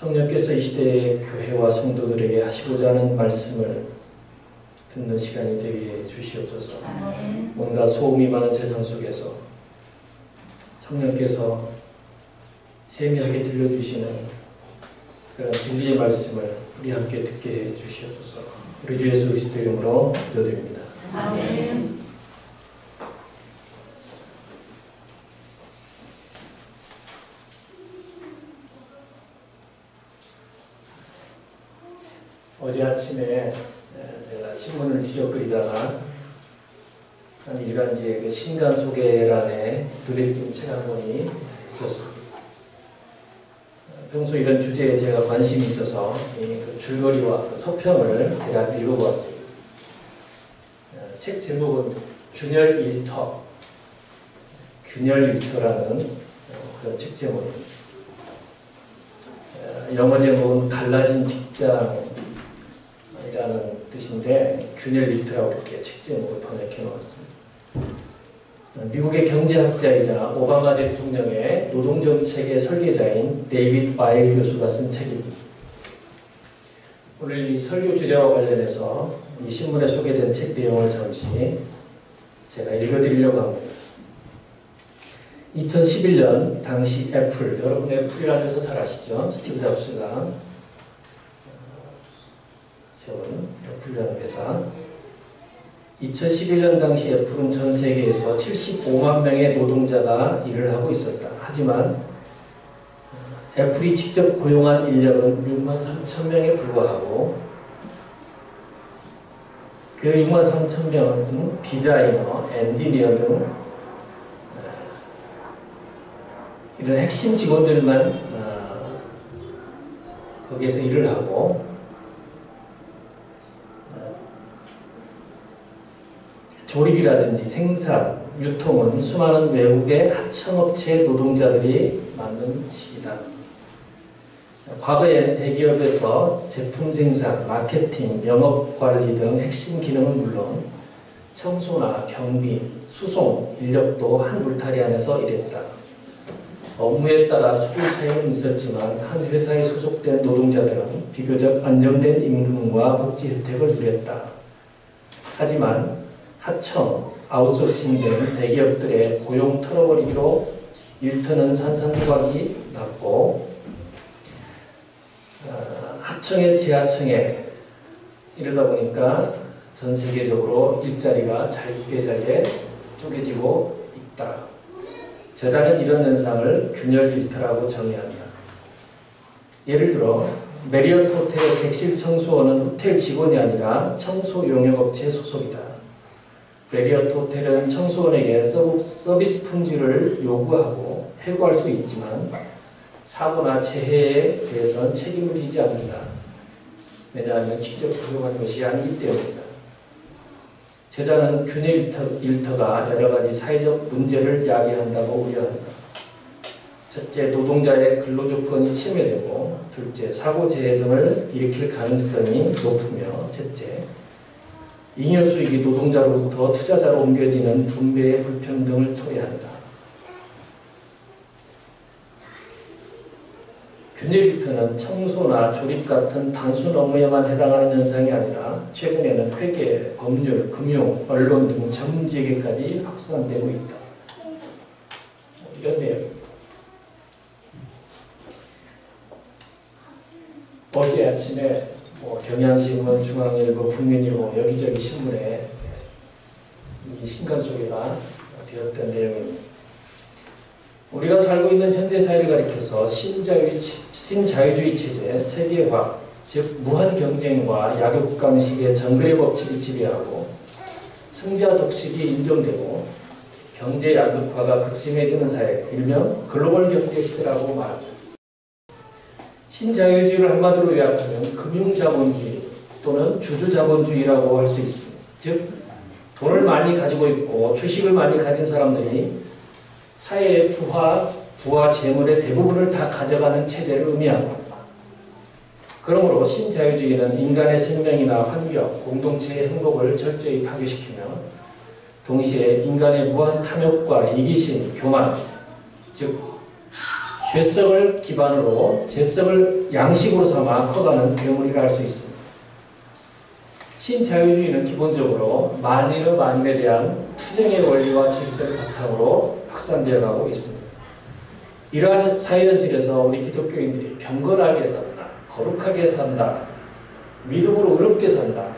성령께서 이 시대의 교회와 성도들에게 하시고자 하는 말씀을 듣는 시간이 되게 주시옵소서. 온갖 소음이 많은 세상 속에서 성령께서 세미하게 들려주시는 그런 진리의 말씀을 우리 함께 듣게 해 주시옵소서. 우리 주 예수 그리스도 이름으로 기도드립니다. 아멘. 어제 아침에 제가 신문을 뒤적거리다가 한 일간지의 그 신간 소개란에 눈에 띈 책 한 권이 있었습니다. 평소 이런 주제에 제가 관심이 있어서 그 줄거리와 그 서평을 대략 읽어보았습니다. 책 제목은 균열 일터, 균열 일터라는 그런 책 제목입니다. 영어 제목은 갈라진 직장 이라는 뜻인데 균열 일터라고 이렇게 책 제목을 번역해 놓았습니다. 미국의 경제학자이자 오바마 대통령의 노동정책의 설계자인 데이빗 바일 교수가 쓴 책입니다. 오늘 이 설교 주제와 관련해서 이 신문에 소개된 책 내용을 잠시 제가 읽어드리려고 합니다. 2011년 당시 애플, 여러분 애플이라고 해서 잘 아시죠? 스티브 잡스가 세운 애플이라는 회사. 2011년 당시 애플은 전 세계에서 75만 명의 노동자가 일을 하고 있었다. 하지만 애플이 직접 고용한 인력은 6만 3천 명에 불과하고 그 6만 3천 명은 디자이너, 엔지니어 등 이런 핵심 직원들만 거기에서 일을 하고 조립이라든지 생산, 유통은 수많은 외국의 하청업체 노동자들이 만든 시기다. 과거엔 대기업에서 제품 생산, 마케팅, 영업관리 등 핵심 기능은 물론 청소나 경비, 수송, 인력도 한 울타리 안에서 일했다. 업무에 따라 수준 차이는 있었지만 한 회사에 소속된 노동자들은 비교적 안정된 임금과 복지 혜택을 누렸다. 하지만 하청, 아웃소싱 등 대기업들의 고용 털어버리기로 일터는 산산조각이 났고 하청의 지하청에 이러다 보니까 전 세계적으로 일자리가 잘게 쪼개지고 있다. 저자는 이런 현상을 균열 일터라고 정의한다. 예를 들어 메리어트 호텔의 객실 청소원은 호텔 직원이 아니라 청소 용역업체 소속이다. 메리어트 호텔은 청소원에게 서비스 품질을 요구하고 해고할 수 있지만 사고나 재해에 대해서는 책임을 지지 않는다. 왜냐하면 직접 고용한 것이 아니기 때문이다. 저자는 균열 일터가 여러 가지 사회적 문제를 야기한다고 우려한다. 첫째, 노동자의 근로조건이 침해되고, 둘째, 사고 재해 등을 일으킬 가능성이 높으며, 셋째, 잉여수익이 노동자로부터 투자자로 옮겨지는 분배의 불평등을 초래한다. 균열 일터는 청소나 조립 같은 단순 업무에만 해당하는 현상이 아니라 최근에는 회계, 법률, 금융, 언론 등 전문지에게까지 확산되고 있다. 이런 내용. 어제 아침에 경향신문, 중앙일보, 국민일보 여기저기 신문에 이 신간 소개가 되었던 내용입니다. 우리가 살고 있는 현대사회를 가리켜서 신자유주의 체제, 세계화, 즉 무한 경쟁과 약육강식의 정글의 법칙이 지배하고 승자 독식이 인정되고 경제 양극화가 극심해지는 사회, 일명 글로벌 경제 시대라고 말하죠. 신자유주의를 한마디로 요약하면 금융자본주의 또는 주주자본주의라고 할 수 있습니다. 즉 돈을 많이 가지고 있고 주식을 많이 가진 사람들이 사회의 부와 재물의 대부분을 다 가져가는 체제를 의미합니다. 그러므로 신자유주의는 인간의 생명이나 환경, 공동체의 행복을 철저히 파괴시키며 동시에 인간의 무한 탐욕과 이기심, 교만, 즉 죄성을 기반으로 죄성을 양식으로 삼아 커가는 괴물이라 할 수 있습니다. 신자유주의는 기본적으로 만인의 만인에 대한 투쟁의 원리와 질서를 바탕으로 확산되어 가고 있습니다. 이러한 사회현실에서 우리 기독교인들이 경건하게 산다, 거룩하게 산다, 믿음으로 의롭게 산다,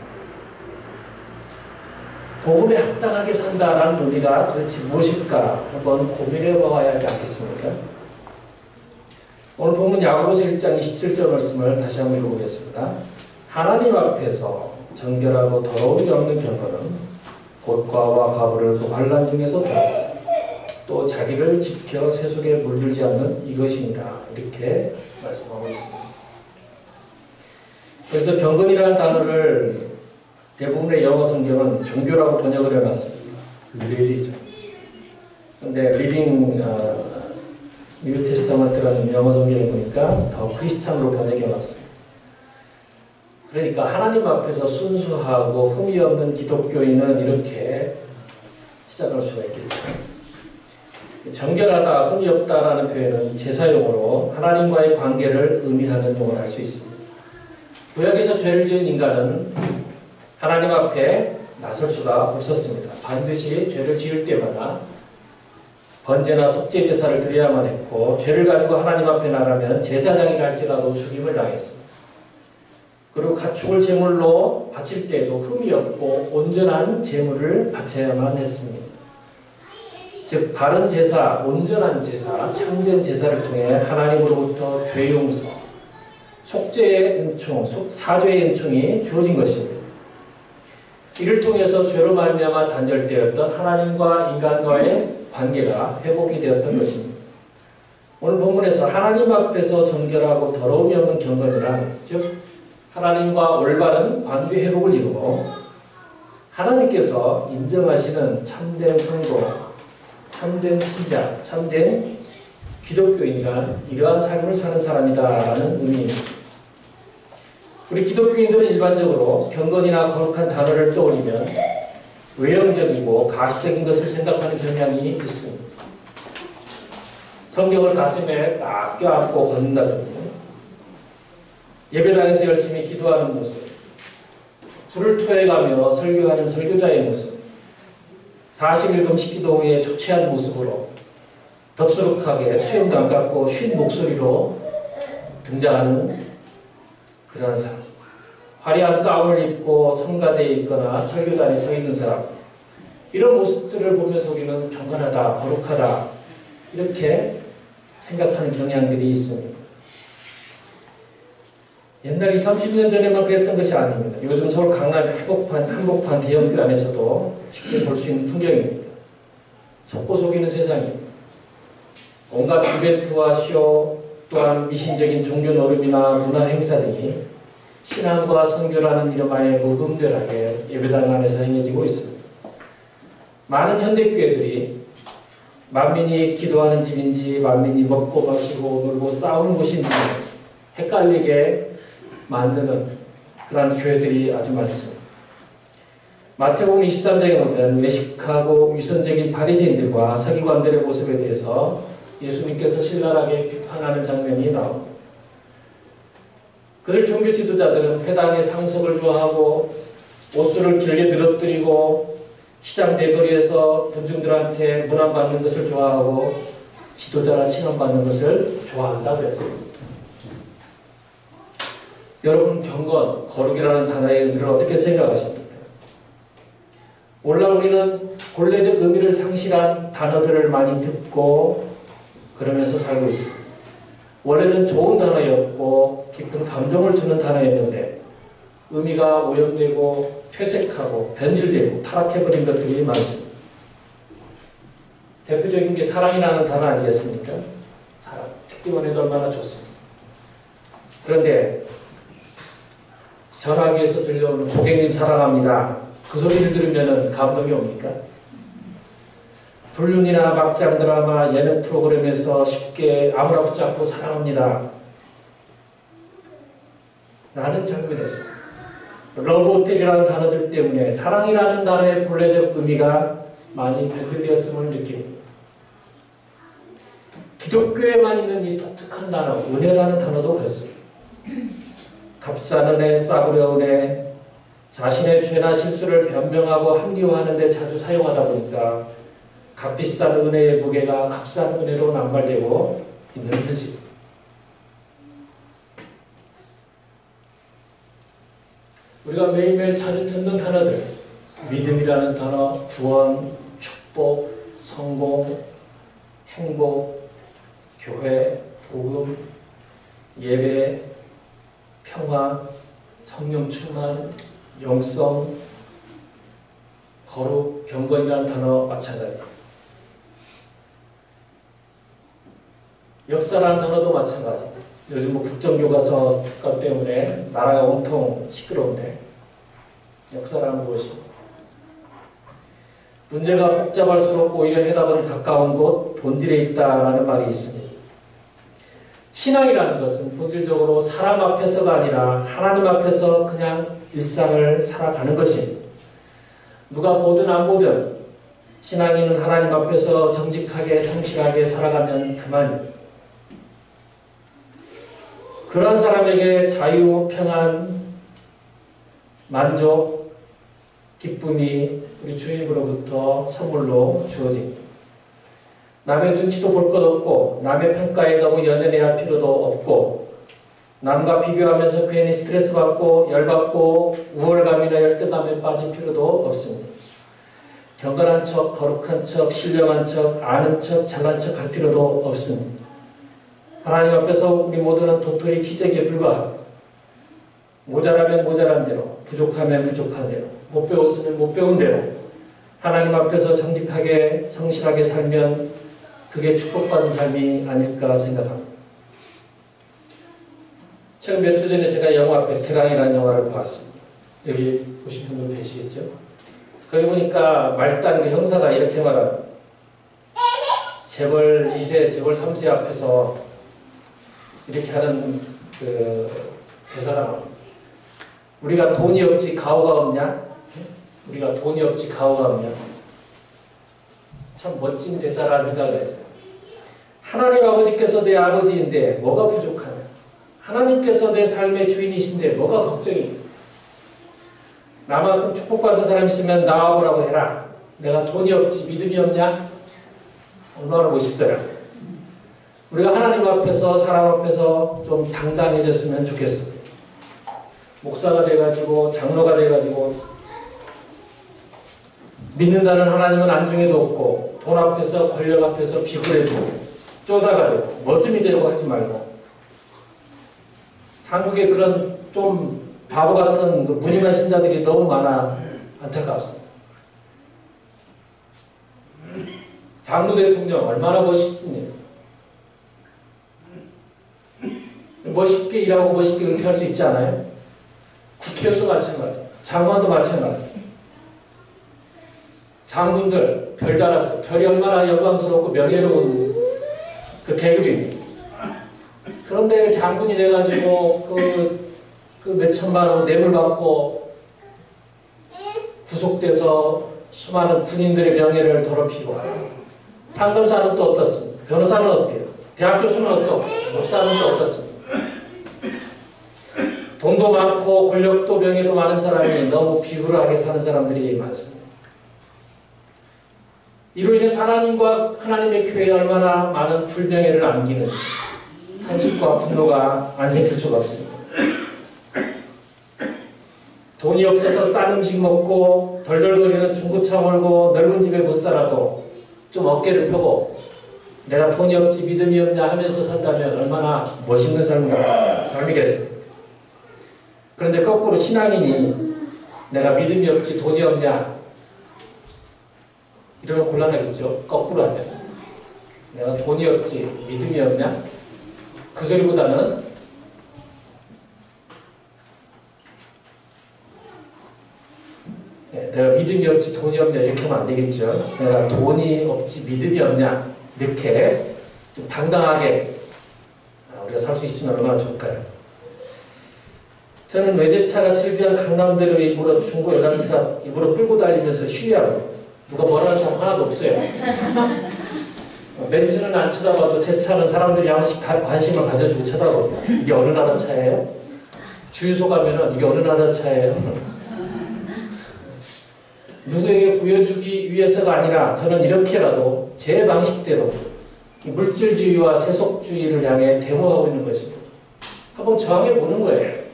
복음에 합당하게 산다라는 논리가 도대체 무엇일까 한번 고민해 보아야 하지 않겠습니까? 오늘 본문 야고보서 1장 27절 말씀을 다시 한번 읽어보겠습니다. 하나님 앞에서 정결하고 더러움이 없는 경건은 곶과와 가부를 그 환난 중에서 돌아오고 또 자기를 지켜 세속에 물들지 않는 이것이니라 이렇게 말씀하고 있습니다. 그래서 경건이라는 단어를 대부분의 영어 성경은 종교라고 번역을 해놨습니다. 릴리죠. 근데 리빙 뉴 테스타먼트라는 영어 성경을 보니까 더 크리스찬으로 번역해놨습니다. 그러니까 하나님 앞에서 순수하고 흠이 없는 기독교인은 이렇게 시작할 수가 있겠죠. 정결하다, 흠이 없다라는 표현은 제사용어로 하나님과의 관계를 의미하는 용어를 할 수 있습니다. 구약에서 죄를 지은 인간은 하나님 앞에 나설 수가 없었습니다. 반드시 죄를 지을 때마다 번제나 속죄 제사를 드려야만 했고 죄를 가지고 하나님 앞에 나가면 제사장이라 할지라도 죽임을 당했습니다. 그리고 가축을 제물로 바칠 때에도 흠이 없고 온전한 제물을 바쳐야만 했습니다. 즉 바른 제사, 온전한 제사, 참된 제사를 통해 하나님으로부터 죄 용서, 속죄의 은총, 사죄의 은총이 주어진 것입니다. 이를 통해서 죄로 말미암아 단절되었던 하나님과 인간과의 관계가 회복이 되었던 것입니다. 오늘 본문에서 하나님 앞에서 정결하고 더러움이 없는 경건이란 즉 하나님과 올바른 관계 회복을 이루고 하나님께서 인정하시는 참된 성도, 참된 신자, 참된 기독교인이란 이러한 삶을 사는 사람이다라는 의미입니다. 우리 기독교인들은 일반적으로 경건이나 거룩한 단어를 떠올리면 외형적이고 가시적인 것을 생각하는 경향이 있습니다. 성경을 가슴에 딱 껴안고 걷는다든지 예배당에서 열심히 기도하는 모습, 불을 토해가며 설교하는 설교자의 모습, 40일 금식 기도 후에 초췌한 모습으로 덥수룩하게 수염도 안 깎고 쉰 목소리로 등장하는 그러한 사람, 화려한 가운을 입고 성가대에 있거나 설교단에 서 있는 사람, 이런 모습들을 보면서 우리는 경건하다, 거룩하다 이렇게 생각하는 경향들이 있습니다. 옛날 20, 30년 전에만 그랬던 것이 아닙니다. 요즘 서울 강남 한복판 대형교 안에서도 쉽게 볼 수 있는 풍경입니다. 속고 속이는 세상입니다. 온갖 이벤트와 쇼, 또한 미신적인 종교 노름이나 문화 행사 등이 신앙과 선교라는 이름하에 무분별하게 예배당 안에서 행해지고 있습니다. 많은 현대교회들이 만민이 기도하는 집인지 만민이 먹고 마시고 놀고 싸우는 곳인지 헷갈리게 만드는 그런 교회들이 아주 많습니다. 마태복음 23장에 보면 외식하고 위선적인 바리새인들과 서기관들의 모습에 대해서 예수님께서 신랄하게 비판하는 장면이 나옵니다. 그들 종교 지도자들은 회당의 상석을 좋아하고 옷수를 길게 늘어뜨리고 시장 대거리에서 군중들한테 문안받는 것을 좋아하고 지도자라 칭함받는 것을 좋아한다고 했습니다. 여러분 경건, 거룩이라는 단어의 의미를 어떻게 생각하십니까? 오늘날 우리는 본래적 의미를 상실한 단어들을 많이 듣고 그러면서 살고 있습니다. 원래는 좋은 단어였고 깊은 감동을 주는 단어였는데 의미가 오염되고 퇴색하고 변질되고 타락해버린 것들이 많습니다. 대표적인 게 사랑이라는 단어 아니겠습니까? 사랑, 듣기만 해도 얼마나 좋습니다. 그런데 전화기에서 들려오는 고객님 사랑합니다. 그 소리를 들으면 감동이 옵니까? 불륜이나 막장 드라마, 예능 프로그램에서 쉽게 아무나 붙잡고 사랑합니다 라는 장면에서 러브호텔이라는 단어들 때문에 사랑이라는 단어의 본래적 의미가 많이 변질되었음을 느낍니다. 기독교에만 있는 이 독특한 단어, 은혜라는 단어도 그랬습니다. 값싼 은혜, 싸구려 은혜, 자신의 죄나 실수를 변명하고 합리화하는 데 자주 사용하다 보니까 값비싼 은혜의 무게가 값싼 은혜로 남발되고 있는 현실. 우리가 매일매일 자주 듣는 단어들, 믿음이라는 단어, 구원, 축복, 성공, 행복, 교회, 복음, 예배, 평화, 성령 충만, 영성, 거룩, 경건이라는 단어 마찬가지. 역사라는 단어도 마찬가지. 요즘 국정교과서가 때문에 나라가 온통 시끄러운데 역사란 무엇인가? 문제가 복잡할수록 오히려 해답은 가까운 곳, 본질에 있다라는 말이 있습니다. 신앙이라는 것은 본질적으로 사람 앞에서가 아니라 하나님 앞에서 그냥 일상을 살아가는 것입니다. 누가 보든 안 보든 신앙인은 하나님 앞에서 정직하게 성실하게 살아가면 그만입니다. 그런 사람에게 자유, 평안, 만족, 기쁨이 우리 주님으로부터 선물로 주어집니다. 남의 눈치도 볼 것 없고 남의 평가에 너무 연연해할 필요도 없고 남과 비교하면서 괜히 스트레스 받고 열받고 우월감이나 열등감에 빠질 필요도 없습니다. 경건한 척, 거룩한 척, 신령한 척, 아는 척, 잘난 척 할 필요도 없습니다. 하나님 앞에서 우리 모두는 도토리 기저귀에 불과합니다. 모자라면 모자란 대로, 부족하면 부족한 대로, 못 배웠으면 못 배운 대로 하나님 앞에서 정직하게 성실하게 살면 그게 축복받은 삶이 아닐까 생각합니다. 최근 몇 주 전에 제가 영화 베테랑이라는 영화를 보았습니다. 여기 보신 분들 계시겠죠? 거기 보니까 말단 그 형사가 이렇게 말합니다. 재벌 2세, 재벌 3세 앞에서 이렇게 하는 그 대사가 나옵니다. 우리가 돈이 없지 가오가 없냐? 우리가 돈이 없지 가오가 없냐? 참 멋진 대사라는 생각을 했어요. 하나님 아버지께서 내 아버지인데 뭐가 부족하냐? 하나님께서 내 삶의 주인이신데 뭐가 걱정이냐? 나만큼 축복받은 사람 있으면 나와보라고 해라. 내가 돈이 없지 믿음이 없냐? 얼마나 멋있어요. 우리가 하나님 앞에서 사람 앞에서 좀 당당해졌으면 좋겠습니다. 목사가 돼가지고 장로가 돼가지고 믿는다는 하나님은 안중에도 없고 돈 앞에서 권력 앞에서 비굴해지고 쪼다가 되고 머슴이 되고 하지 말고 한국에 그런 좀 바보 같은 그 무늬만 신자들이 너무 많아 안타깝습니다. 장로 대통령 얼마나 멋있습니까? 멋있게 일하고 멋있게 은퇴할 수 있지 않아요? 국회의원도 마찬가지, 장관도 마찬가지. 장군들 별 달았어요. 별이 얼마나 영광스럽고 명예로운 그 계급입니다. 그런데 장군이 돼가지고 그 몇천만 원 뇌물 받고 구속돼서 수많은 군인들의 명예를 더럽히고 판검사는 또 어떻습니까? 변호사는 어때요? 대학 교수는 어떻고? 목사는 또 어떻습니까? 돈도 많고 권력도 명예도 많은 사람이 너무 비굴하게 사는 사람들이 많습니다. 이로 인해서 하나님과 하나님의 교회에 얼마나 많은 불명예를 안기는 탄식과 분노가 안 생길 수가 없습니다. 돈이 없어서 싼 음식 먹고 덜덜거리는 중고차 몰고 넓은 집에 못 살아도 좀 어깨를 펴고 내가 돈이 없지 믿음이 없냐 하면서 산다면 얼마나 멋있는 삶이겠습니까? 그런데 거꾸로 신앙인이 내가 믿음이 없지 돈이 없냐 이러면 곤란하겠죠. 거꾸로 하면 내가 돈이 없지 믿음이 없냐 그 소리보다는 내가 믿음이 없지 돈이 없냐 이렇게 하면 안 되겠죠. 내가 돈이 없지 믿음이 없냐 이렇게 좀 당당하게 우리가 살 수 있으면 얼마나 좋을까요? 저는 외제차가 질비한 강남대로 일부러 중고 연락차 일부러 끌고 다니면서 시위하고 누가 뭐라는 사람 하나도 없어요. 벤츠는 안 쳐다봐도 제 차는 사람들이 한 번씩 다 관심을 가져주고 쳐다보고 이게 어느 나라 차예요? 주유소 가면은 이게 어느 나라 차예요? 누구에게 보여주기 위해서가 아니라 저는 이렇게라도 제 방식대로 물질주의와 세속주의를 향해 데모하고 있는 것입니다. 한번 저항해 보는 거예요.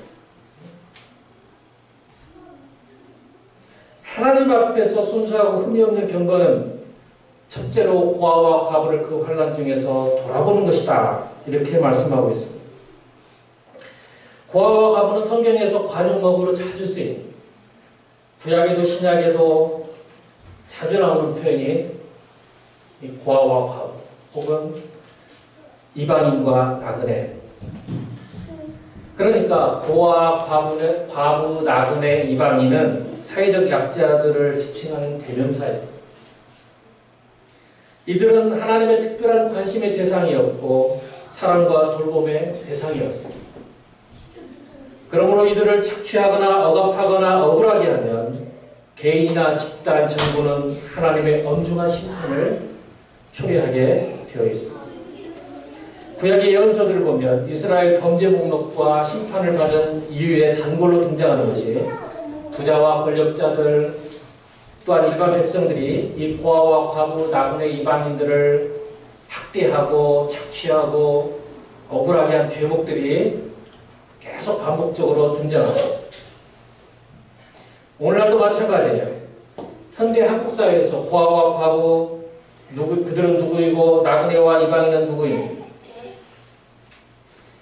하나님 앞에서 순수하고 흠이 없는 경건은 첫째로 고아와 과부를 그 환난 중에서 돌아보는 것이다. 이렇게 말씀하고 있습니다. 고아와 과부는 성경에서 관용어구로 자주 쓰인 구약에도 신약에도 자주 나오는 표현이 이 고아와 과부 혹은 이방인과 나그네. 그러니까 고아, 과부, 나그네, 이방인은 사회적 약자들을 지칭하는 대명사예요. 이들은 하나님의 특별한 관심의 대상이었고 사랑과 돌봄의 대상이었습니다. 그러므로 이들을 착취하거나 억압하거나 억울하게 하면 개인이나 집단, 정부는 하나님의 엄중한 심판을 초래하게 되어 있습니다. 구약의 예언서들을 보면 이스라엘 범죄 목록과 심판을 받은 이유의 단골로 등장하는 것이 부자와 권력자들 또한 일반 백성들이 이 고아와 과부, 나그네, 이방인들을 학대하고 착취하고 억울하게 한 죄목들이 계속 반복적으로 등장합니다. 오늘날도 마찬가지예요. 현대 한국 사회에서 고아와 과부, 그들은 누구이고 나그네와 이방인은 누구입니까?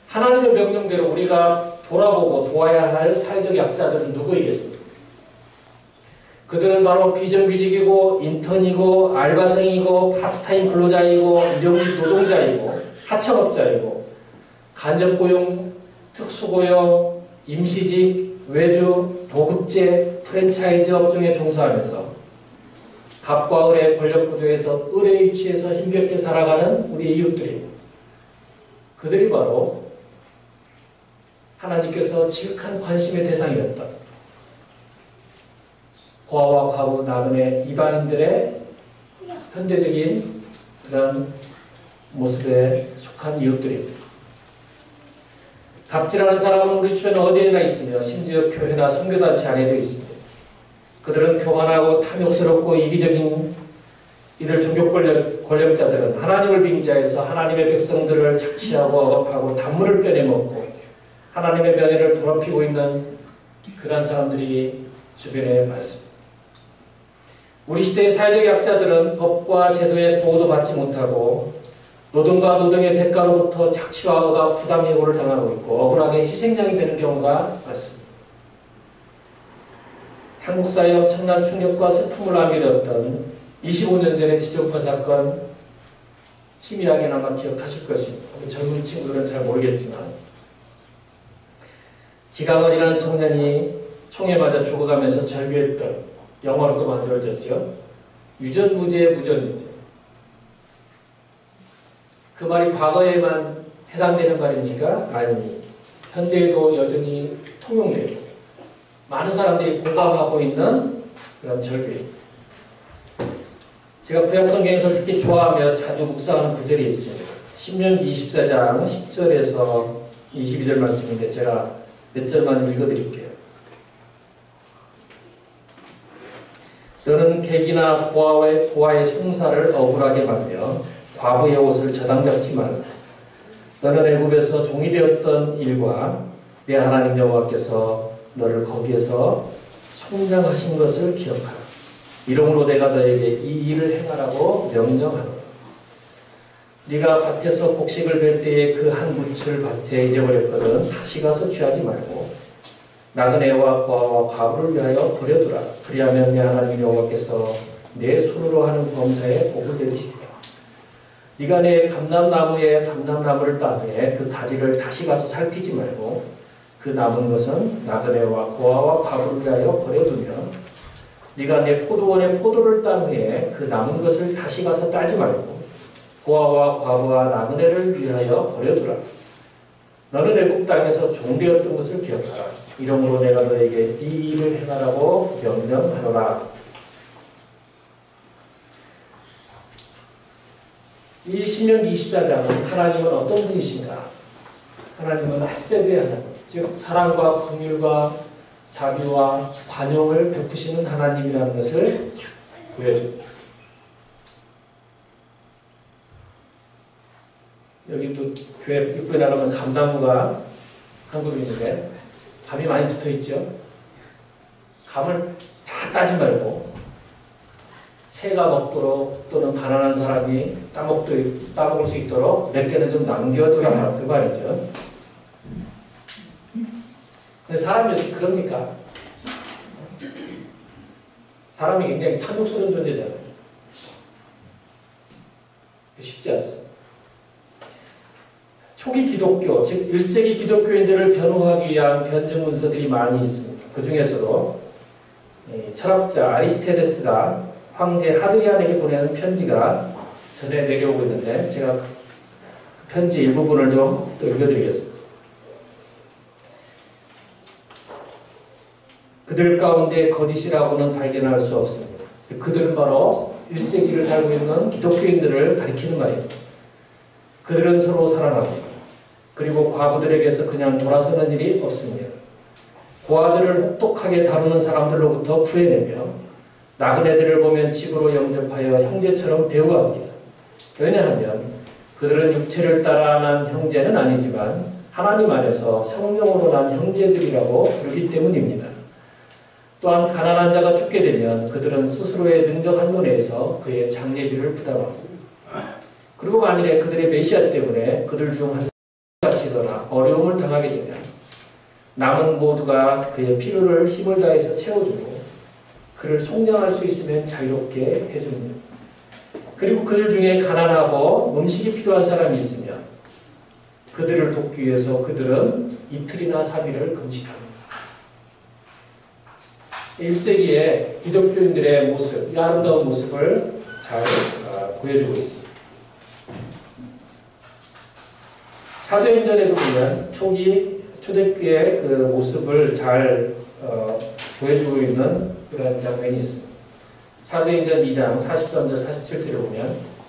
하나님의 명령대로 우리가 돌아보고 도와야 할 사회적 약자들은 누구이겠습니까? 그들은 바로 비정규직이고 인턴이고 알바생이고 파트타임 근로자이고 일용직 노동자이고 하청업자이고 간접고용, 특수고용, 임시직, 외주, 도급제, 프랜차이즈 업종에 종사하면서 갑과 을의 권력구조에서 을의 위치에서 힘겹게 살아가는 우리 이웃들이 그들이 바로 하나님께서 지극한 관심의 대상이었다. 고아와 과부, 나그네, 이방인들의 현대적인 그런 모습에 속한 이웃들입니다. 갑질하는 사람은 우리 주변 어디에나 있으며 심지어 교회나 선교단체 안에도 있습니다. 그들은 교만하고 탐욕스럽고 이기적인 이들 종교 권력자들은 하나님을 빙자해서 하나님의 백성들을 착취하고 억압하고 단물을 빼내먹고 하나님의 명예를 더럽히고 있는 그런 사람들이 주변에 많습니다. 우리 시대의 사회적 약자들은 법과 제도의 보호도 받지 못하고 노동과 노동의 대가로부터 착취와 억압, 부당해고를 당하고 있고 억울하게 희생양이 되는 경우가 많습니다. 한국 사회의 엄청난 충격과 슬픔을 안겨줬던 25년 전의 지정파 사건 희미하게나마 기억하실 것입니다. 우리 젊은 친구들은 잘 모르겠지만 지강원이라는 청년이 총에 맞아 죽어가면서 절규했던 영화로도 만들어졌죠. 유전무죄, 무전무죄. 그 말이 과거에만 해당되는 말입니까? 아니, 현대에도 여전히 통용되고 많은 사람들이 공감하고 있는 그런 절규입니다. 제가 구약성경에서 특히 좋아하며 자주 묵상하는 구절이 있습니다. 신명기 24장 10절에서 22절 말씀인데 제가 몇 절만 읽어드릴게요. 너는 객이나 고아의 송사를 억울하게 만들며 과부의 옷을 저당 잡지 말라. 너는 애굽에서 종이 되었던 일과 내 하나님 여호와께서 너를 거기에서 속량하신 것을 기억하라. 이러므로 내가 너에게 이 일을 행하라고 명령하노라. 네가 밭에서 곡식을 벨 때에 그 한 묻을 밭에 잊어버렸거든 다시 가서 취하지 말고 나그네와 고아와 과부를 위하여 버려두라. 그리하면 내 하나님 여호와께서 내 손으로 하는 범사에 복을 내리시리라. 네가 내 감람나무에 감람나무를 딴 후에 그 가지를 다시 가서 살피지 말고 그 남은 것은 나그네와 고아와 과부를 위하여 버려두며 네가 내 포도원에 포도를 딴 후에 그 남은 것을 다시 가서 따지 말고 고아와 과부와 나그네를 위하여 버려두라. 너는 애굽 땅에서 종되었던 것을 기억하라. 이러므로 내가 너에게 이 일을 행하라고 명령하노라. 이 신명기 24장은 하나님은 어떤 분이신가? 하나님은 헤세드의 하나님, 즉 사랑과 긍휼과 자비와 관용을 베푸시는 하나님이라는 것을 보여줍니다. 여기 또 교회 입구에 나가면 감나무가 한 그루 있는데 감이 많이 붙어있죠. 감을 다 따지 말고 새가 먹도록 또는 가난한 사람이 따먹을 수 있도록 몇 개는 좀 남겨두라 그 말이죠. 근데 사람이 어떻게 그럽니까? 사람이 굉장히 탐욕스러운 존재잖아요. 쉽지 않습니다. 초기 기독교, 즉 1세기 기독교인들을 변호하기 위한 변증 문서들이 많이 있습니다. 그 중에서도 철학자 아리스테데스가 황제 하드리안에게 보내는 편지가 전해 내려오고 있는데 제가 그 편지 일부분을 좀 또 읽어드리겠습니다. 그들 가운데 거짓이라고는 발견할 수 없습니다. 그들은 바로 1세기를 살고 있는 기독교인들을 가리키는 말입니다. 그들은 서로 사랑합니다. 그리고 과부들에게서 그냥 돌아서는 일이 없습니다. 고아들을 혹독하게 다루는 사람들로부터 구해내며 나그네들을 보면 집으로 영접하여 형제처럼 대우합니다. 왜냐하면 그들은 육체를 따라 난 형제는 아니지만 하나님 안에서 성령으로 난 형제들이라고 부르기 때문입니다. 또한 가난한 자가 죽게 되면 그들은 스스로의 능력 한도 내에서 그의 장례비를 부담합니다. 그리고 만일에 그들의 메시아 때문에 그들 중 한 사람이 갇히거나 어려움을 당하게 되면 남은 모두가 그의 필요를 힘을 다해서 채워주고 그를 속량할 수 있으면 자유롭게 해줍니다. 그리고 그들 중에 가난하고 음식이 필요한 사람이 있으면 그들을 돕기 위해서 그들은 이틀이나 3일을 금식합니다. 1세기의 기독교인들의 모습, 이 아름다운 모습을 잘 보여주고 있습니다. 사도행전에도 보면 초대교회의 그 모습을 잘 보여주고 있는 그런 장면이 있습니다. 사도행전 2장 43절 47절을 보면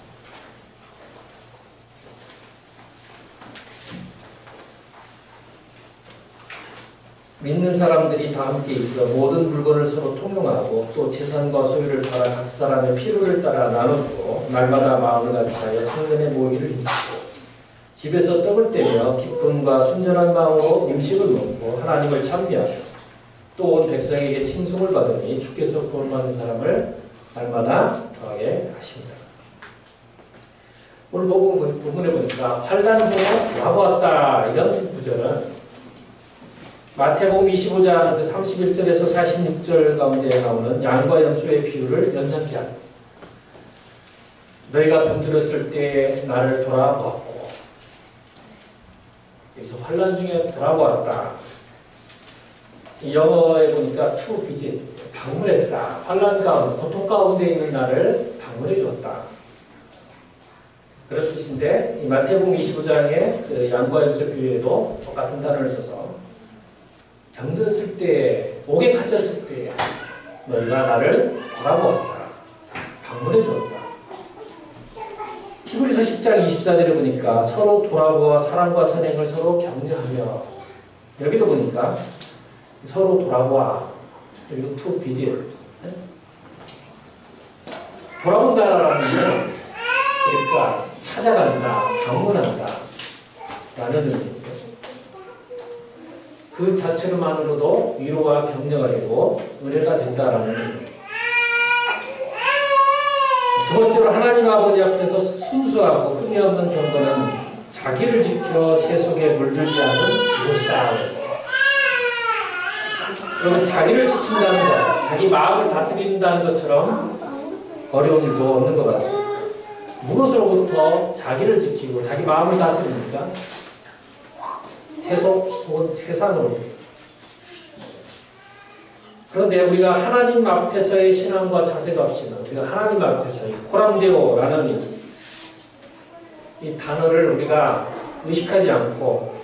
믿는 사람들이 다 함께 있어 모든 물건을 서로 통용하고 또 재산과 소유를 팔아 각 사람의 필요를 따라 나눠주고 날마다 마음을 같이하여 성전에 모이기를 힘쓰고 집에서 떡을 떼며 기쁨과 순전한 마음으로 음식을 먹고 하나님을 찬미하고 또 온 백성에게 칭송을 받으니 주께서 구원받는 사람을 날마다 더하게 하십니다. 오늘 부분에 보니까 환난 후에 와보았다 이런 구절은 마태복음 25장 31절에서 46절 가운데 나오는 양과 염소의 비유를 연상케 합니다. 너희가 병들었을 때 나를 돌아보았고 여기서 환난 중에 돌아보았다. 이 영어에 보니까 to visit, 방문했다. 환난 가운데, 고통 가운데 있는 나를 방문해 주었다. 그런 뜻인데 이 마태복음 25장의 그 양과 염소 비유에도 똑같은 단어를 써서 병들었을 때, 옥에 갇혔을 때 너희가 나를 돌아보았다. 방문해 주었다. 히브리서 10장 24절에 보니까 서로 돌아보아 사랑과 선행을 서로 격려하며 여기도 보니까 서로 돌아보아 여기도 to visit 돌아본다라는 건 그러니까 찾아간다, 방문한다 라는 의미입니다. 그 자체로만으로도 위로와 격려가 되고 은혜가 된다라는 의미입니다. 두 번째로 하나님 아버지 앞에서 순수하고 흠이 없는 경건은 자기를 지켜 세속에 물들지 않은 것이다. 여러분 자기를 지킨다는 것, 자기 마음을 다스린다는 것처럼 어려운 일도 없는 것 같습니다. 무엇으로부터 자기를 지키고 자기 마음을 다스립니까? 세속 혹은 세상으로. 그런데 우리가 하나님 앞에서의 신앙과 자세가 없이는 우리가 하나님 앞에서 이 코람데오라는 이 단어를 우리가 의식하지 않고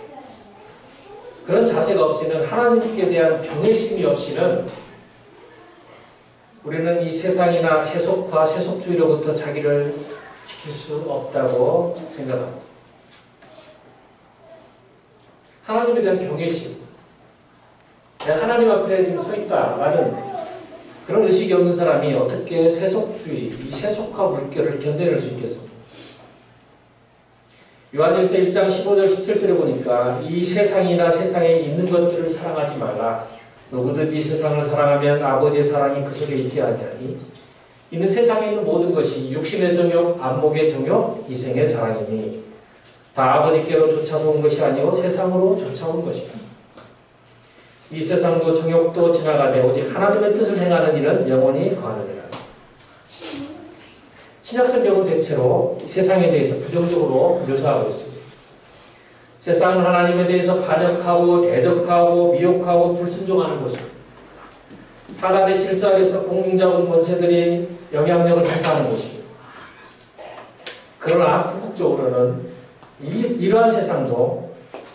그런 자세가 없이는 하나님께 대한 경외심이 없이는 우리는 이 세상이나 세속화, 세속주의로부터 자기를 지킬 수 없다고 생각합니다. 하나님에 대한 경외심, 내가 하나님 앞에 지금 서 있다라는 그런 의식이 없는 사람이 어떻게 세속주의, 이 세속화 물결을 견뎌낼 수 있겠습니까? 요한일서 1장 15절 17절에 보니까 이 세상이나 세상에 있는 것들을 사랑하지 말라. 누구든지 세상을 사랑하면 아버지의 사랑이 그 속에 있지 아니하니 이는 세상에 있는 모든 것이 육신의 정욕, 안목의 정욕, 이생의 자랑이니 다 아버지께로 쫓아서 온 것이 아니요 세상으로 쫓아온 것이다. 이 세상도 정욕도 지나가되 오직 하나님의 뜻을 행하는 이는 영원히 거하느니라. 신약성경은 대체로 세상에 대해서 부정적으로 묘사하고 있습니다. 세상은 하나님에 대해서 반역하고 대적하고 미혹하고 불순종하는 것입니다. 사단의 질서 아래서 공중자본 권세들이 영향력을 행사하는 것입니다. 그러나 궁극적으로는 이러한 세상도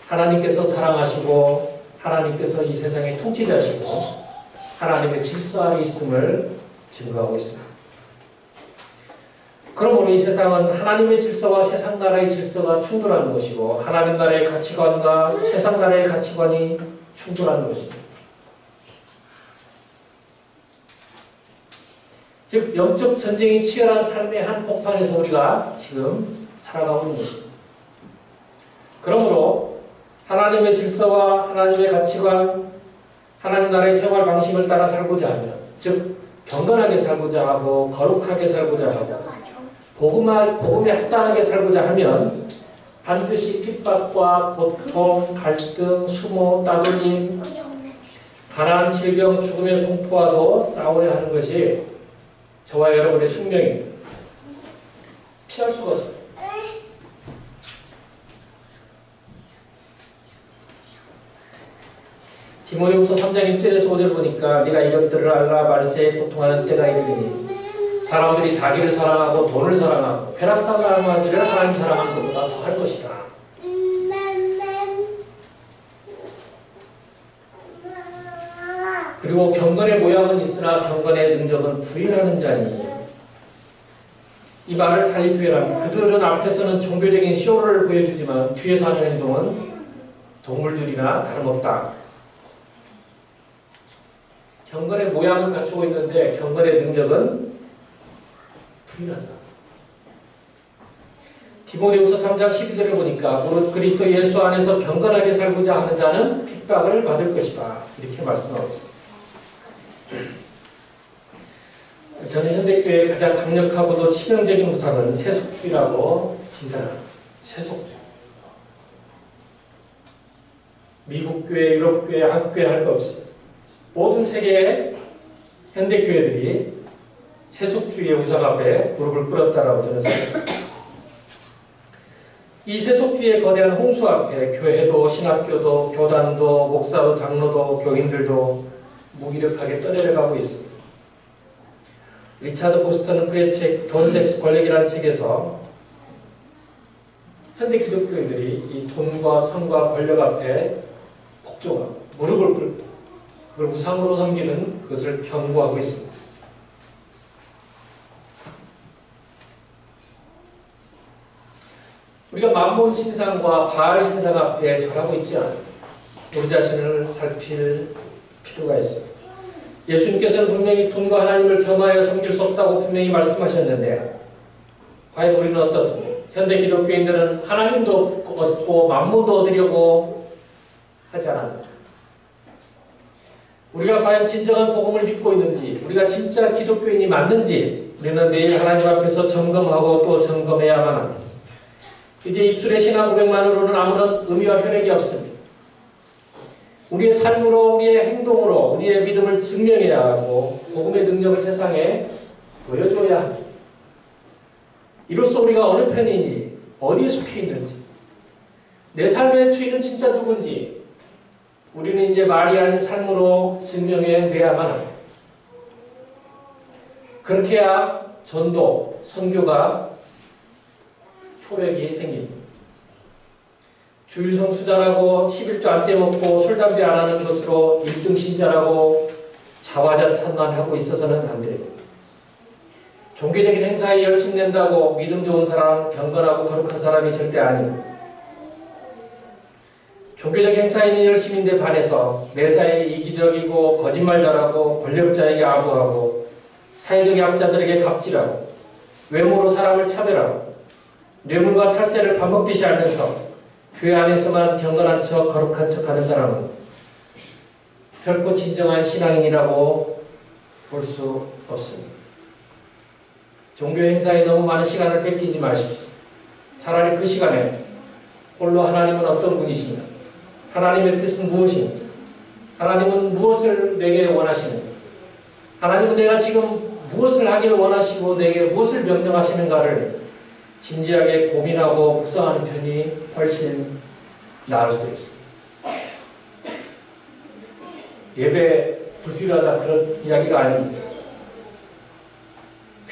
하나님께서 사랑하시고 하나님께서 이 세상의 통치자시고 하나님의 질서 아래 있음을 증거하고 있습니다. 그러므로 이 세상은 하나님의 질서와 세상 나라의 질서가 충돌하는 것이고 하나님 나라의 가치관과 세상 나라의 가치관이 충돌하는 것입니다. 즉 영적 전쟁이 치열한 삶의 한복판에서 우리가 지금 살아가고 있는 것입니다. 그러므로 하나님의 질서와 하나님의 가치관, 하나님 나라의 생활 방식을 따라 살고자 하면, 즉 경건하게 살고자 하고 거룩하게 살고자 하고 복음에 합당하게 살고자 하면 반드시 핍박과 고통, 갈등, 수모, 따돌림, 가난, 질병, 죽음의 공포와도 싸워야 하는 것이 저와 여러분의 숙명입니다. 피할 수가 없어요. 디모데후서 3장 1절에서 5절 보니까 네가 이것들을 알라 말세에 고통하는 때가 이르리니 사람들이 자기를 사랑하고 돈을 사랑하고 쾌락상 사랑하기를 하나님 사랑하는 것보다 더 할 것이다. 그리고 경건의 모양은 있으나 경건의 능력은 부인하는 자니 이 말을 달리 표현합니다. 그들은 앞에서는 종교적인 쇼를 보여주지만 뒤에서 하는 행동은 동물들이나 다름없다. 경건의 모양은 갖추고 있는데 경건의 능력은 부인한다. 디모데후서 3장 12절을 보니까 무릇 그리스도 예수 안에서 경건하게 살고자 하는 자는 핍박을 받을 것이다. 이렇게 말씀하고 있습니다. 저는 현대교회의 가장 강력하고도 치명적인 우상은 세속주의라고 진단합니다. 세속주의. 미국 교회, 유럽 교회, 한국 교회 할 거 없어요. 모든 세계의 현대교회들이 세속주의의 우상 앞에 무릎을 꿇었다라고 저는 생각합니다. 이 세속주의의 거대한 홍수 앞에 교회도 신학교도 교단도 목사도 장로도 교인들도 무기력하게 떠내려가고 있습니다. 리차드 보스턴은 그의 책 돈, 섹스, 권력이라는 책에서 현대 기독교인들이 이 돈과 성과 권력 앞에 복종하고 무릎을 꿇고 그걸 우상으로 섬기는 그것을 경고하고 있습니다. 우리가 만몬 신상과 바알 신상 앞에 절하고 있지 않아요. 우리 자신을 살필 필요가 있습니다. 예수님께서는 분명히 돈과 하나님을 겸하여 섬길 수 없다고 분명히 말씀하셨는데 과연 우리는 어떻습니까? 현대 기독교인들은 하나님도 얻고 만몬도 얻으려고 하지 않습니다. 우리가 과연 진정한 복음을 믿고 있는지, 우리가 진짜 기독교인이 맞는지 우리는 매일 하나님 앞에서 점검하고 또 점검해야만 합니다. 이제 입술의 신앙 고백만으로는 아무런 의미와 혈액이 없습니다. 우리의 삶으로, 우리의 행동으로 우리의 믿음을 증명해야 하고 복음의 능력을 세상에 보여줘야 합니다. 이로써 우리가 어느 편인지, 어디에 속해 있는지, 내 삶의 주인은 진짜 누군지 우리는 이제 말이 아닌 삶으로 증명해내야만 합니다. 그렇게 해야 전도, 선교가 효력이 생깁니다. 주일성 수잔하고 11조 안 떼먹고 술, 담배 안 하는 것으로 1등 신자라고 자화자찬만 하고 있어서는 안 돼요. 종교적인 행사에 열심 낸다고 믿음 좋은 사람, 경건하고 거룩한 사람이 절대 아니고, 종교적 행사에는 열심인데 반해서 매사에 이기적이고 거짓말 잘하고 권력자에게 아부하고 사회적 약자들에게 갑질하고 외모로 사람을 차별하고 뇌물과 탈세를 밥 먹듯이 하면서 그 안에서만 경건한 척 거룩한 척하는 사람은 결코 진정한 신앙인이라고 볼 수 없습니다. 종교 행사에 너무 많은 시간을 뺏기지 마십시오. 차라리 그 시간에 홀로 하나님은 어떤 분이신가? 하나님의 뜻은 무엇인가? 하나님은 무엇을 내게 원하시는가? 하나님은 내가 지금 무엇을 하기를 원하시고 내게 무엇을 명령하시는가를 진지하게 고민하고 묵상하는 편이 훨씬 나을 수도 있습니다. 예배 불필요하다 그런 이야기가 아닙니다.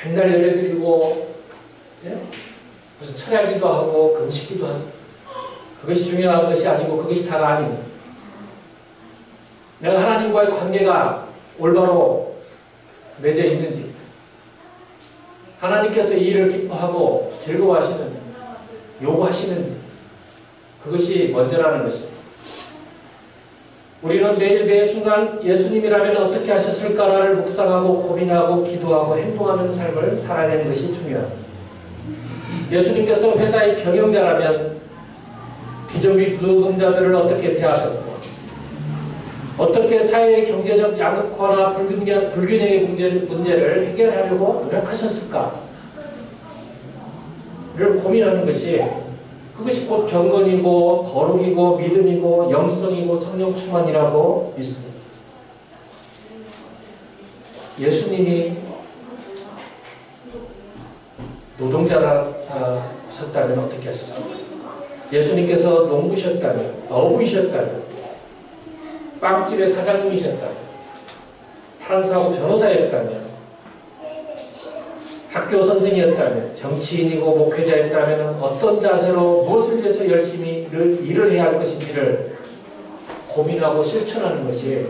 맨날 예배드리고 무슨 철야기도 하고 금식기도 하고 그것이 중요한 것이 아니고 그것이 다가 아닙니다. 내가 하나님과의 관계가 올바로 맺어 있는지, 하나님께서 이 일을 기뻐하고 즐거워하시는지, 요구하시는지, 그것이 먼저라는 것입니다. 우리는 매일 매 순간 예수님이라면 어떻게 하셨을까를 묵상하고 고민하고 기도하고 행동하는 삶을 살아내는 것이 중요합니다. 예수님께서 회사의 경영자라면 비정규 노동자들을 어떻게 대하셨고 어떻게 사회의 경제적 양극화나 불균형의 문제를 해결하려고 노력하셨을까를 고민하는 것이 그것이 곧 경건이고 거룩이고 믿음이고 영성이고 성령 충만이라고 믿습니다. 예수님이 노동자라셨다면 어떻게 하셨습니까? 예수님께서 농부셨다면, 어부이셨다면, 빵집의 사장님이셨다면, 판사하고 변호사였다면, 학교 선생이었다면, 정치인이고 목회자였다면 어떤 자세로 무엇을 위해서 열심히 일을 해야 할 것인지를 고민하고 실천하는 것이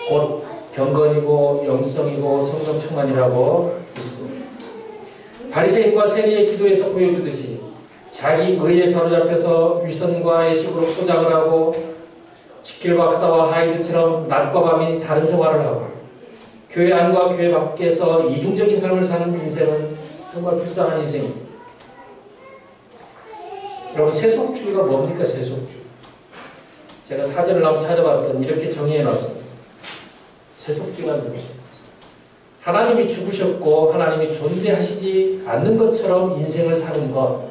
곧 경건이고 영성이고 성령 충만이라고 믿습니다. 바리새인과 세리의 기도에서 보여주듯이 자기 의에 사로잡혀서 위선과 애식으로 포장을 하고 지킬 박사와 하이드처럼 낮과 밤이 다른 생활을 하고 교회 안과 교회 밖에서 이중적인 삶을 사는 인생은 정말 불쌍한 인생입니다. 여러분, 세속주의가 뭡니까? 세속주의. 제가 사전을 한번 찾아봤더니 이렇게 정의해놨습니다. 세속주의가 무엇입니까? 하나님이 죽으셨고 하나님이 존재하시지 않는 것처럼 인생을 사는 것,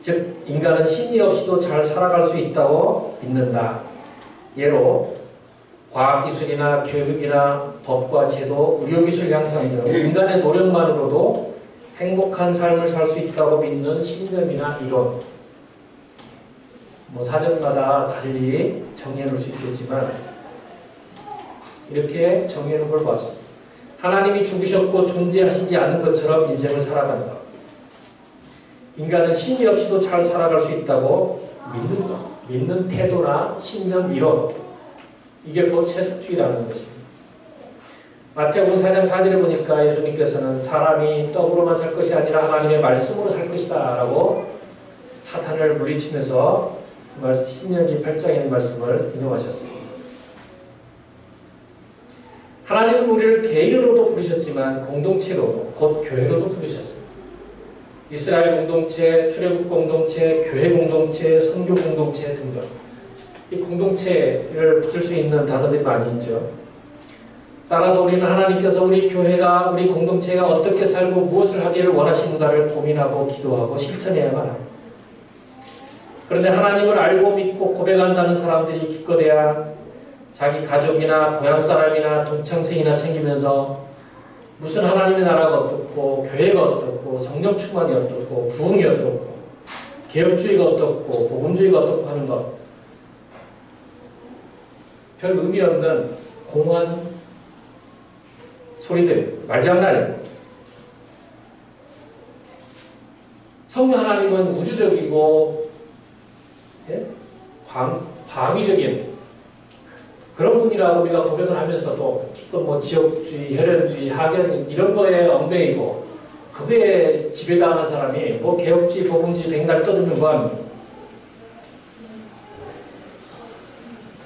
즉 인간은 신이 없이도 잘 살아갈 수 있다고 믿는다. 예로 과학기술이나 교육이나 법과 제도, 의료기술 향상 등 인간의 노력만으로도 행복한 삶을 살 수 있다고 믿는 신념이나 이론, 사전마다 달리 정의해 놓을 수 있겠지만 이렇게 정의해 놓은 걸 봤습니다. 하나님이 죽으셨고 존재하시지 않는 것처럼 인생을 살아간다. 인간은 신이 없이도 잘 살아갈 수 있다고 믿는 것, 믿는 태도나 신념, 이론, 이게 곧 세속주의라는 것입니다. 마태복음 4장 4절에 보니까 예수님께서는 사람이 떡으로만 살 것이 아니라 하나님의 말씀으로 살 것이다 라고 사탄을 물리치면서 신명기 8장에 있는 말씀을 인용하셨습니다. 하나님은 우리를 개인으로도 부르셨지만 공동체로도 곧 교회로도 부르셨습니다. 이스라엘 공동체, 출애굽 공동체, 교회 공동체, 선교 공동체 등등 이 공동체를 붙일 수 있는 단어들이 많이 있죠. 따라서 우리는 하나님께서 우리 교회가, 우리 공동체가 어떻게 살고 무엇을 하기를 원하시는가를 고민하고 기도하고 실천해야만 합니다. 그런데 하나님을 알고 믿고 고백한다는 사람들이 기껏해야 자기 가족이나 고향 사람이나 동창생이나 챙기면서 무슨 하나님의 나라가 어떻고 교회가 어떻고 성령 충만이 어떻고 부흥이 어떻고 개혁주의가 어떻고 복음주의가 어떻고 하는 것, 별 의미 없는 공허한 소리들, 말장난입니다. 성령 하나님은 우주적이고 광의적인 그런 분이라고 우리가 고백을 하면서도 기껏 뭐 지역주의, 혈연주의, 학연 이런 거에 얽매이고 그거에 지배당하는 사람이 뭐 개혁주의, 복음주의 백날 떠들면 뭐합니까?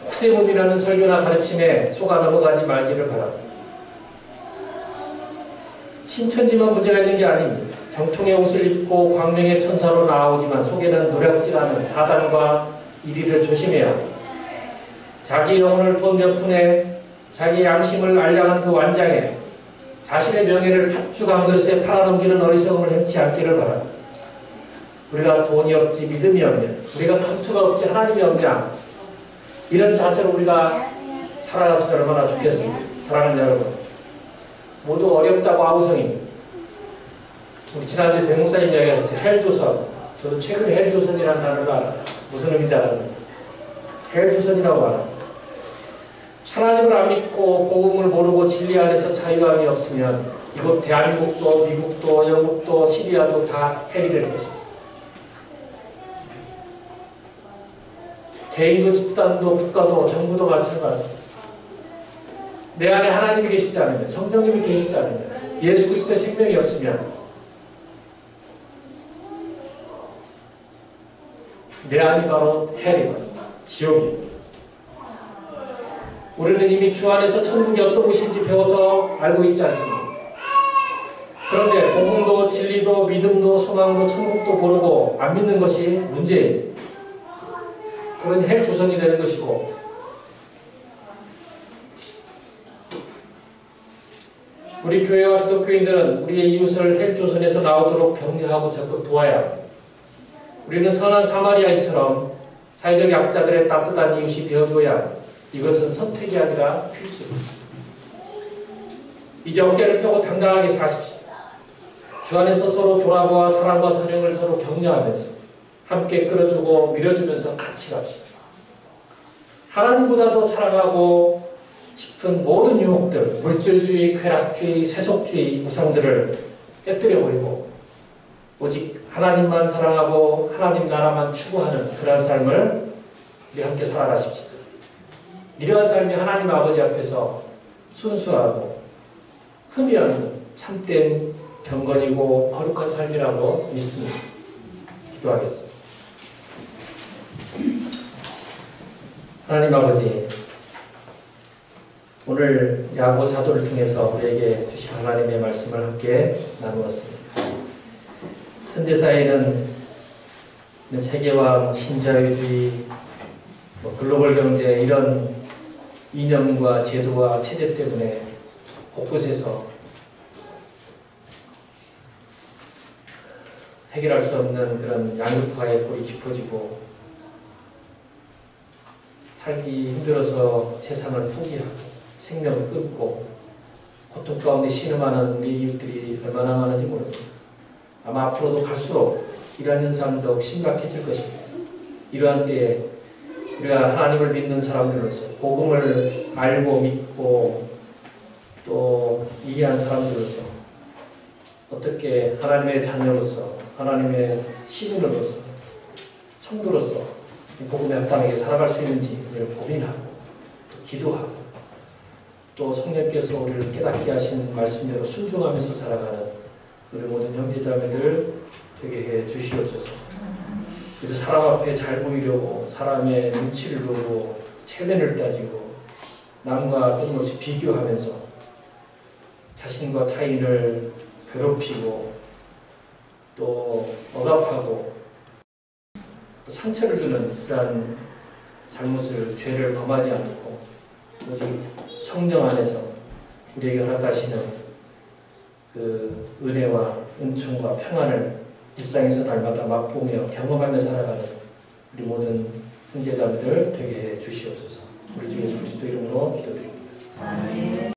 혹세무민하는 설교나 가르침에 속아 넘어가지 말기를 바랍니다. 신천지만 문제가 있는 게 아닙니다. 정통의 옷을 입고 광명의 천사로 나오지만 속에는 노략질하는 사단과 이리를 조심해야 합니다. 자기 영혼을 돈 몇 푼에 자기 양심을 알량한 그 완장에 자신의 명예를 팥죽 한 그릇에 팔아넘기는 어리석음을 행치 않기를 바랍니다. 우리가 돈이 없지 믿음이 없냐, 우리가 감투가 없지 하나님이 없냐, 이런 자세로 우리가 살아갔으면 얼마나 좋겠습니까? 사랑하는 여러분, 모두 어렵다고 아우성입니다. 우리 지난주에 백 목사님 이야기하셨죠. 헬조선. 저도 최근에 헬조선이라는 단어를 알아요. 무슨 의미인지 알았는데 헬조선이라고 알아요. 하나님을 안 믿고 복음을 모르고 진리 안에서 자유함이 없으면 이곳 대한민국도 미국도 영국도 시리아도 다 헬이 될 것입니다. 개인도 집단도 국가도 정부도 마찬가지입니다. 내 안에 하나님이 계시지 않으면, 성령님이 계시지 않으면, 예수 그리스도의 생명이 없으면 내 안이 바로 헬이거든요. 지옥입니다. 우리는 이미 주 안에서 천국이 어떤 곳인지 배워서 알고 있지 않습니까? 그런데 복음도 진리도 믿음도 소망도 천국도 모르고 안 믿는 것이 문제예요. 그런 헬 조선이 되는 것이고, 우리 교회와 기독교인들은 우리의 이웃을 헬 조선에서 나오도록 격려하고 적극 도와야 합니다. 우리는 선한 사마리아인처럼 사회적 약자들의 따뜻한 이웃이 되어줘야 합니다. 이것은 선택이 아니라 필수입니다. 이제 어깨를 펴고 당당하게 사십시오. 주 안에서 서로 돌아보아 사랑과 선행을 서로 격려하면서 함께 끌어주고 밀어주면서 같이 갑시다. 하나님보다 더 사랑하고 싶은 모든 유혹들, 물질주의, 쾌락주의, 세속주의, 우상들을 깨뜨려버리고 오직 하나님만 사랑하고 하나님 나라만 추구하는 그런 삶을 우리 함께 살아가십시다. 이러한 삶이 하나님 아버지 앞에서 순수하고 흠이 없는 참된 경건이고 거룩한 삶이라고 믿습니다. 기도하겠습니다. 하나님 아버지, 오늘 야고 사도를 통해서 우리에게 주신 하나님의 말씀을 함께 나누었습니다. 현대사회는 세계화, 신자유주의, 글로벌 경제 이런 이념과 제도와 체제 때문에 곳곳에서 해결할 수 없는 그런 양극화의 골이 깊어지고 살기 힘들어서 세상을 포기하고 생명을 끊고 고통 가운데 신음하는 우리 이웃들이 얼마나 많은지 모릅니다. 아마 앞으로도 갈수록 이러한 현상은 더욱 심각해질 것입니다. 이러한 때에 우리가 하나님을 믿는 사람들로서 복음을 알고 믿고 또 이해한 사람들로서 어떻게 하나님의 자녀로서 하나님의 시민으로서 성도로서 복음에 합당하게 살아갈 수 있는지 우리를 고민하고 또 기도하고 또 성령께서 우리를 깨닫게 하신 말씀대로 순종하면서 살아가는 우리 모든 형제자매들 되게 해 주시옵소서. 그래서 사람 앞에 잘 보이려고 사람의 눈치를 보고 체면을 따지고 남과 끊임없이 비교하면서 자신과 타인을 괴롭히고 또 억압하고 또 상처를 주는 그러한 잘못을, 죄를 범하지 않고 오직 성령 안에서 우리에게 허락하시는 그 은혜와 은총과 평안을 일상에서 날마다 맛보며 경험하며 살아가는 우리 모든 형제자매들 되게 해 주시옵소서. 우리 주 예수 그리스도 이름으로 기도드립니다. 아멘.